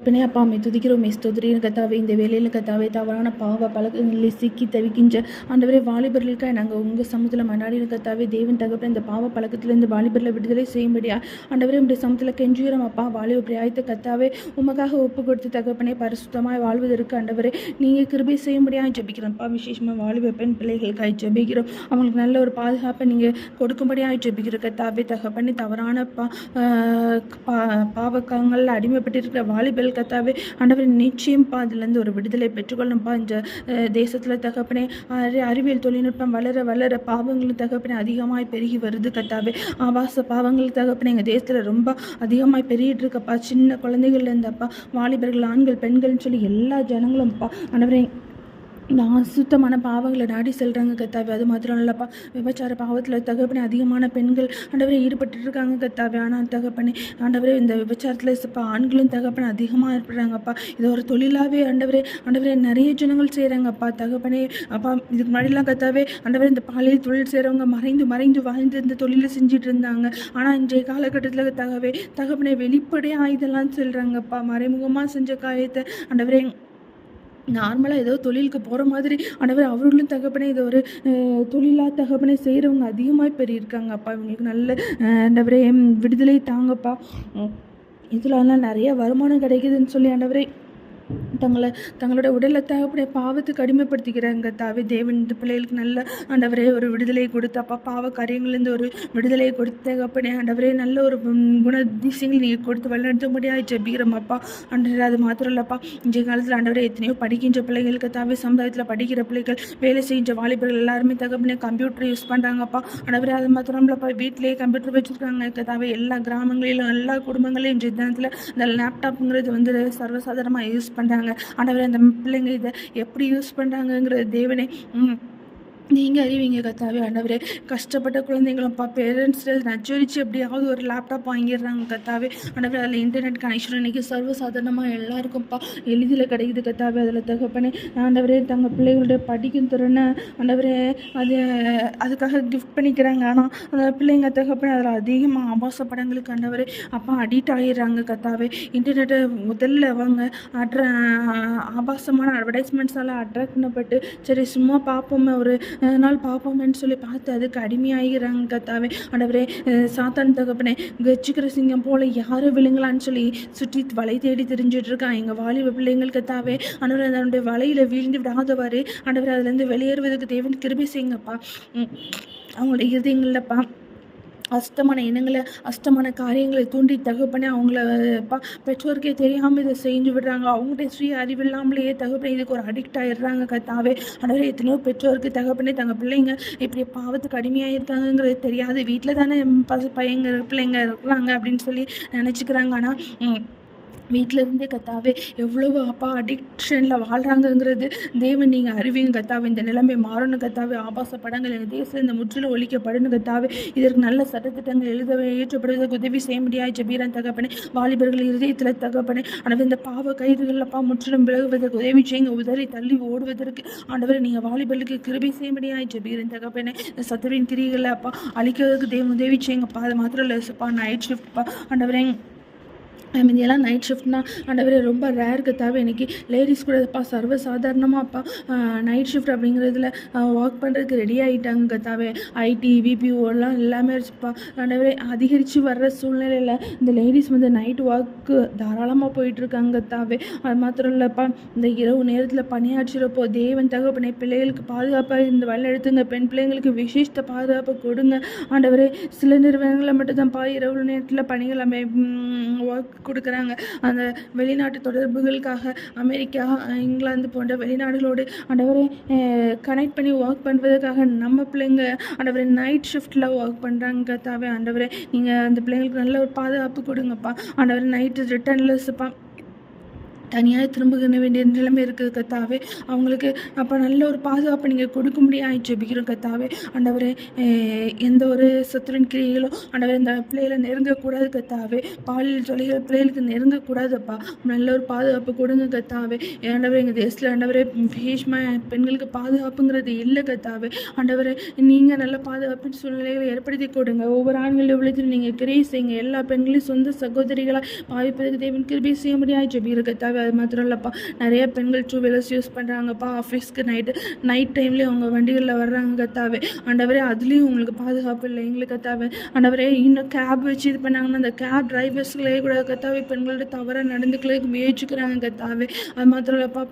பின்னே அப்பா அம்மை துதிக்கிறோம் ஸ்தோத்திரியின் கத்தாவே இந்த வேலையில் கத்தாவே தவறான பாவ பழக்கங்களில் சிக்கி தவிக்கின்ற ஆண்டவரே வாலிபர்களுக்காக நாங்கள் உங்கள் சமூகத்தில் மன்னாடின கத்தாவே தேவன் தகப்பன இந்த பாவ பழக்கத்திலிருந்து வாலிபர்களை விடுதலை செய்யும்படியா ஆண்டவரே உடைய சமூகத்தில் கெஞ்சுகிறோம் அப்பா வாலிப பிரியாயத்தை கத்தாவே உமக்காக ஒப்பு கொடுத்து தகப்பனே பரிசுத்தமாய் வாழ்வதற்கு ஆண்டவரே நீங்கள் கிருபை செய்யும்படியாக ஜெபிக்கிறோம்ப்பா. விசேஷமாக வாலிப பெண் பிள்ளைகளுக்காக ஜெபிக்கிறோம். அவங்களுக்கு நல்ல ஒரு பாதுகாப்பை நீங்கள் கொடுக்கும்படியாக ஜெபிக்கிறோம் கத்தாவே தகப்பனே தவறான பாவக்கங்களில் அடிமைப்பட்டிருக்கிற வாலிபல் கத்தாவே ஆண்டவரே நிச்சயம்ப்பா அதுலேருந்து ஒரு விடுதலை பெற்றுக்கொள்ளணும்ப்பா. இந்த தேசத்தில் தகப்பனே அறிவியல் தொழில்நுட்பம் வளர வளர பாவங்களும் தகப்பனே அதிகமாக பெருகி வருது கத்தாவே. ஆபாச பாவங்கள் தகப்பனே எங்கள் தேசத்தில் ரொம்ப அதிகமாக பெருகிட்டு இருக்கப்பா. சின்ன குழந்தைகள் இருந்தப்பா வாலிபர்கள் ஆண்கள் பெண்கள்னு சொல்லி எல்லா ஜனங்களும்ப்பா ஆண்டவரே அசுத்தமான பாவங்களை நாடி செல்கிறாங்க கத்தாவே. அது மாத்திரம் இல்லைப்பா விபச்சார பாவத்தில் தகப்பனே அதிகமான பெண்கள் ஆண்டவரே ஈடுபட்டு இருக்காங்க கத்தாவே. ஆனால் தகப்பனே ஆண்டவரே இந்த விபச்சாரத்தில் இப்போ ஆண்களும் தகப்பனே அதிகமாக ஏற்படுறாங்கப்பா. இது ஒரு தொழிலாகவே ஆண்டவரே நிறைய ஜனங்கள் செய்கிறாங்கப்பா தகப்பனே. அப்பா இதுக்கு முன்னாடிலாம் கத்தாவே ஆண்டவரே இந்த பாலியல் தொழில் செய்கிறவங்க மறைந்து வாழ்ந்து இந்த தொழிலை செஞ்சுட்டு இருந்தாங்க. ஆனால் இன்றைய காலகட்டத்தில் தகப்பனே வெளிப்படையாக இதெல்லாம் சொல்கிறாங்கப்பா. மறைமுகமாக செஞ்ச காரியத்தை ஆண்டவரே நார்மலாக ஏதோ தொழிலுக்கு போகிற மாதிரி ஆண்டவரே அவர்களும் தகப்பனே இதை ஒரு தொழிலாக தகப்பனே செய்கிறவங்க அதிகமாக பெரிய அப்பா. இவங்களுக்கு நல்ல ஆண்டவரே விடுதலை தாங்கப்பா. இதுலலாம் நிறைய வருமானம் கிடைக்குதுன்னு சொல்லி ஆண்டவரே தங்களோட உடலை தகப்படைய பாவத்துக்கு அடிமைப்படுத்திக்கிறாங்க தாவே. தேவன் இந்த பிள்ளைகளுக்கு நல்ல ஆண்டவரே ஒரு விடுதலை கொடுத்தப்பா. பாவ காரியங்கள்லேருந்து ஒரு விடுதலையை கொடுத்து தகப்பனே ஆண்டவரே நல்ல ஒரு குணதிசயங்கள் நீங்கள் கொடுத்து வழிநடத்தும்படியாக ஜெபிக்கிறோம்ப்பா. ஆண்டவரே அது மாத்திரம் இல்லைப்பா இன்றைய காலத்தில் ஆண்டவரே எத்தனையோ படிக்கின்ற பிள்ளைகளுக்கு தாவே சமுதாயத்தில் படிக்கிற பிள்ளைகள் வேலை செய்கின்ற வாலிபர்கள் எல்லாருமே தகப்பனே கம்ப்யூட்டர் யூஸ் பண்ணுறாங்கப்பா. ஆண்டவரே அது மாத்திரம் இல்லைப்பா வீட்டிலேயே கம்ப்யூட்டர் வச்சுருக்காங்க தாவே. எல்லா கிராமங்களிலும் எல்லா குடும்பங்களையும் இன்றைய தினத்தில் இந்த லேப்டாப்புங்கிறது சர்வசாதாரணமாக யூஸ் பண்ணுறாங்க. ஆண்டவரே அந்த பிள்ளைங்க இதை எப்படி யூஸ் பண்ணுறாங்கங்கிறது தேவனே நீங்கள் அறிவிங்க கத்தாவே. ஆண்டவரே கஷ்டப்பட்ட குழந்தைங்களப்பா பேரண்ட்ஸ் நச்சரிச்சு எப்படியாவது ஒரு லேப்டாப் வாங்கிடுறாங்க கத்தாவே. ஆண்டவரே அதில் இன்டர்நெட் கனெக்ஷன் இன்றைக்கி சர்வசாதாரணமாக எல்லாருக்கும்ப்பா எளிதில் கிடைக்குது கத்தாவே. அதில் தகப்பனே ஆண்டவரே தங்கள் பிள்ளைகளுடைய படிக்கும் திறனை ஆண்டவரே அதுக்காக கிஃப்ட் பண்ணிக்கிறாங்க. ஆனால் அந்த பிள்ளைங்க தகப்பனே அதில் அதிகமாக ஆபாச படங்களுக்கு ஆண்டவரே அப்பா அடிக்ட் ஆகிடுறாங்க கத்தாவே. இன்டர்நெட்டை முதல்ல அவங்க ஆபாசமான அட்வர்டைஸ்மெண்ட்ஸால் அட்ராக்ட் பண்ணப்பட்டு சரி சும்மா பார்ப்போமே ஒரு நாள் பார்ப்போமேன்னு சொல்லி பார்த்து அதுக்கு அடிமையாகிறாங்க கத்தாவே. ஆண்டவரே சாத்தான் தகப்பனே கச்சிக்கிற சிங்கம் போல யாரும் விழுங்கலான்னு சொல்லி சுற்றி வலை தேடி தெரிஞ்சுட்டு இருக்கான் எங்கள் வாலிப பிள்ளைங்கள் கத்தாவே. ஆண்டவரே அதனுடைய வலையில் வீழ்ந்து விடாதவாறு ஆண்டவரே அதுலேருந்து வெளியேறுவதற்கு தேவன் கிருபை செய்யுங்கப்பா. அவங்களுடைய இருதயங்கள்லப்பா அஷ்டமான எண்ணங்களை அஷ்டமான காரியங்களை தூண்டி தகப்பனே அவங்கள பெற்றோருக்கே தெரியாமல் இதை செஞ்சு விடுறாங்க. அவங்கள்ட்ட சுய அறிவில்லாமலேயே தகப்பனே இதுக்கு ஒரு அடிக்ட் ஆகிடுறாங்க கத்தாவே. ஆனால் எத்தனையோ பெற்றோருக்கு தகப்பனே தங்கள் பிள்ளைங்க இப்படி பாவத்துக்கு அடிமையாக இருக்காங்கங்கிறது தெரியாது. வீட்டில் தானே பிள்ளைங்க இருக்கிறாங்க அப்படின்னு சொல்லி நினச்சிக்கிறாங்க. ஆனால் வீட்டில் இருந்தே கத்தாவே எவ்வளவு அப்பா அடிக்ஷனில் வாழ்கிறாங்கங்கிறது தேவன் நீங்கள் அறிவிங்க கத்தாவே. இந்த நிலைமை மாறணும் கத்தாவே. ஆபாச படங்கள் எங்கள் தேசம் இந்த முற்றிலும் ஒழிக்கப்படணும் கத்தாவே. இதற்கு நல்ல சட்டத்திட்டங்கள் ஏற்றப்படுவதற்கு உதவி செய்ய முடியாது ஜெபீரன் தகப்பனே. வாலிபர்கள் இருதயத்தில் தகப்பனே ஆனால் இந்த பாவ கைதுகளப்பா முற்றிலும் விலகுவதற்கு உதவி செய்யுங்க. உதறி தள்ளி ஓடுவதற்கு ஆண்டவரை நீங்கள் வாலிபர்களுக்கு கிருபை செய்ய முடியாது ஜெபீரன் தகப்பனே. சத்துருவின் கிரிகளை அப்பா அழிக்கிறதுக்கு தேவன் உதவி செய்யுங்கப்பா. அது மாத்திரம் இல்லை நைட் ஷிஃப்ட்ப்பா ஆண்டவரே இதெல்லாம் நைட் ஷிஃப்ட்னா ஆண்டவரே ரொம்ப ரேர் கத்தாவே. இன்றைக்கி லேடிஸ் கூட சர்வசாதாரணமாகப்பா நைட் ஷிஃப்ட் அப்படிங்கிறதுல ஒர்க் பண்ணுறதுக்கு ரெடி ஆகிட்டாங்க கத்தாவே. ஐடி பிபிஓலாம் எல்லாமே இருச்சுப்பா ஆண்டவரே. அதிகரித்து வர்ற சூழ்நிலையில் இந்த லேடிஸ் நைட் ஒர்க்கு தாராளமாக போயிட்டுருக்காங்க கத்தாவே. அது மாத்திரம் இல்லைப்பா இந்த இரவு நேரத்தில் பணியாற்றுறப்போ தேவன் தகப்பனே பிள்ளைகளுக்கு பாதுகாப்பாக இந்த வழிநடத்துங்க. பெண் பிள்ளைங்களுக்கு விசேஷ பாதுகாப்பை கொடுங்க ஆண்டவரே. சில நிறுவனங்களை மட்டும்தான்ப்பா இரவு நேரத்தில் பணிகள் ஒர்க் கொடுக்குறாங்க. அந்த வெளிநாட்டு தொடர்புகளுக்காக அமெரிக்கா இங்கிலாந்து போன்ற வெளிநாடுகளோடு ஆண்டவரை கனெக்ட் பண்ணி ஒர்க் பண்ணுறதுக்காக நம்ம பிள்ளைங்க ஆண்டவரை நைட் ஷிஃப்ட்டில் ஒர்க் பண்ணுறாங்க தாவே. ஆண்டவரை நீங்கள் அந்த பிள்ளைங்களுக்கு நல்ல ஒரு பாதுகாப்பு கொடுங்கப்பா ஆண்டவரை. நைட்டு ரிட்டர்ன்லெஸ்ப்பா தனியாக திரும்ப வேண்டிய நிலைமை இருக்குது கத்தாவே. அவங்களுக்கு அப்போ நல்ல ஒரு பாதுகாப்பை நீங்கள் கொடுக்க முடியாது ஜெபிக்கிறோம் கத்தாவே. ஆண்டவரே, எந்த ஒரு சத்துருவின் கிரியைகளும் ஆண்டவரே இந்த பிள்ளைகளை நெருங்கக்கூடாது கத்தாவே. பாலியல் தொல்லைகள் பிள்ளைகளுக்கு நெருங்கக்கூடாதுப்பா. நல்ல ஒரு பாதுகாப்பு கொடுங்க கத்தாவே. ஆண்டவரே, எங்கள் தேசத்தில் ஆண்டவரே பீஷ்மாக பெண்களுக்கு பாதுகாப்புங்கிறது இல்லை கத்தாவே. ஆண்டவரே, நீங்கள் நல்ல பாதுகாப்பின் சூழ்நிலைகளை ஏற்படுத்தி கொடுங்க. ஒவ்வொரு ஆண்களுடைய உள்ளத்தில் நீங்கள் கிரியை செய்யுங்க. எல்லா பெண்களையும் சொந்த சகோதரிகளாக பாவிப்பதற்கு தேவன் கிருபை செய்ய முடியாது ஜெபிக்கிற கத்தாவே. அது மாத்திரம் இல்லைப்பா, நிறைய பெண்கள் டூ வீலர்ஸ் யூஸ் பண்ணுறாங்கப்பா. ஆஃபீஸ்க்கு நைட் டைம்லேயே அவங்க வண்டிகளில் வர்றாங்க கத்தாவே. ஆண்டவரே, அதுலேயும் உங்களுக்கு பாதுகாப்பு இல்லை எங்களுக்கு கத்தாவே. ஆண்டவரே, இன்னும் கேப் வச்சு இது பண்ணாங்கன்னா அந்த கேப் டிரைவர்ஸ்களே கூட கத்தாவே பெண்களோட தவறாக நடந்துக்கிறதுக்கு முயற்சிக்கிறாங்க கத்தாவே. அது மாத்திரம் இல்லைப்பா,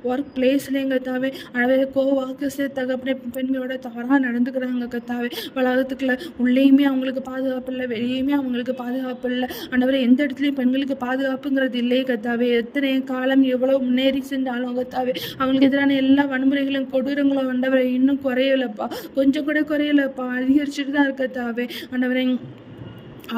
ஒர்க் பிளேஸ்லேயும் கத்தாவே. ஆண்டவரே, கோவாக்கர்ஸே தகப்பனே பெண்களோட தவறாக நடந்துக்கிறாங்க கத்தாவே. வளாகத்துக்குள்ள உள்ளேயுமே அவங்களுக்கு பாதுகாப்பு இல்லை, வெளியுமே அவங்களுக்கு பாதுகாப்பு இல்லை. ஆண்டவரே, எந்த இடத்துலையும் பெண்களுக்கு பாதுகாப்புங்கிறது இல்லையே கத்தாவே. எத்தனை காலம் எவ்வளோ முன்னேறி சென்றாலும் கத்தாவே அவங்களுக்கு எதிரான எல்லா வன்முறைகளும் கொடூரங்களும் ஆண்டவரை இன்னும் குறையலப்பா. கொஞ்சம் கூட குறையலப்பா, அதிகரிச்சுட்டு தான் இருக்கத்தாவே. ஆண்டவரை,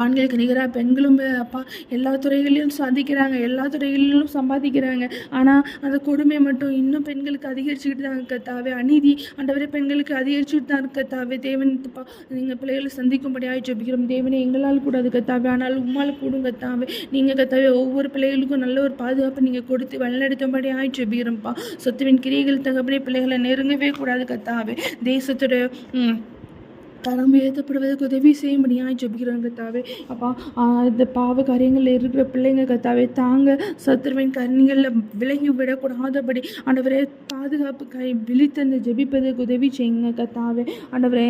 ஆண்களுக்கு நிகராக பெண்களும் அப்பா எல்லா துறைகளிலும் சாதிக்கிறாங்க, எல்லா துறைகளிலும் சம்பாதிக்கிறாங்க. ஆனால் அந்த கொடுமை மட்டும் இன்னும் பெண்களுக்கு அதிகரிச்சுக்கிட்டு தான் இருக்கத்தாவே. அநீதி ஆண்டவரே பெண்களுக்கு அதிகரிச்சுட்டு தான் இருக்கத்தாவே. தேவன்ப்பா, நீங்கள் பிள்ளைகளை சந்திக்கும்படியாக ஜெபிக்கிறோம் தேவனே. எங்களால் கூடாது கத்தாவே, ஆனால் உம்மால் கூடும் கத்தாவே. நீங்கள் கத்தாவே ஒவ்வொரு பிள்ளைகளுக்கும் நல்ல ஒரு பாதுகாப்பு நீங்கள் கொடுத்து வழிநடத்தும்படியாக ஜெபிக்கிறோம்ப்பா. சொத்துவின் கிரியைகள் தகப்பனே பிள்ளைகளை நெருங்கவே கூடாது கத்தாவே. தேசத்துடைய தரம் உயர்த்தப்படுவதற்கு உதவி செய்ய முடியாது ஜெபிக்கிறோம் கத்தாவே. அப்பா, இந்த பாவ காரியங்களில் இருக்கிற பிள்ளைங்க கத்தாவே தாங்க சத்துருவின் கண்ணிகளில் விலகி விடக்கூடாதபடி ஆண்டவரே பாதுகாப்பு விழித்தந்து ஜெபிப்பதற்கு உதவி செய்யுங்க கத்தாவே. ஆண்டவரே,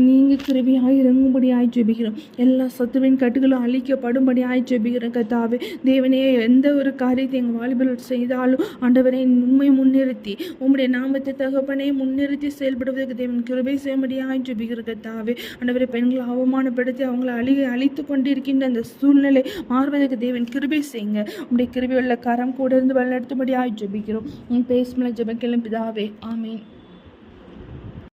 நீங்கள் கிருபையாக இறங்கும்படியாக ஜெபிக்கிறோம். எல்லா சத்துருவின் கட்டுகளும் அழிக்கப்படும்படியாக ஜெபிக்கிறோம் கத்தாவே. தேவனே, எந்த ஒரு காரியத்தை எங்கள் வாலிபர்கள் செய்தாலும் ஆண்டவரை உண்மை முன்னிறுத்தி உம்முடைய நாமத்தை தகப்பனே முன்னிறுத்தி செயல்படுவதற்கு தேவன் கிருபை செய்யும்படியாக ஜெபிக்கிற கத்தாவே. ஆண்டவரே, பெண்களை அவமானப்படுத்தி அவங்களை அழித்து கொண்டிருக்கின்ற அந்த சூழ்நிலை மாறுவதற்கு தேவன் கிருபை செய்யுங்க. உங்களுடைய கிருபை உள்ள கரம் கூட இருந்து வழிநடத்தும்படியாக ஜெபிக்கிறோம். பேசும் ஜெபங்களும் பிதாவே, ஆமீன்.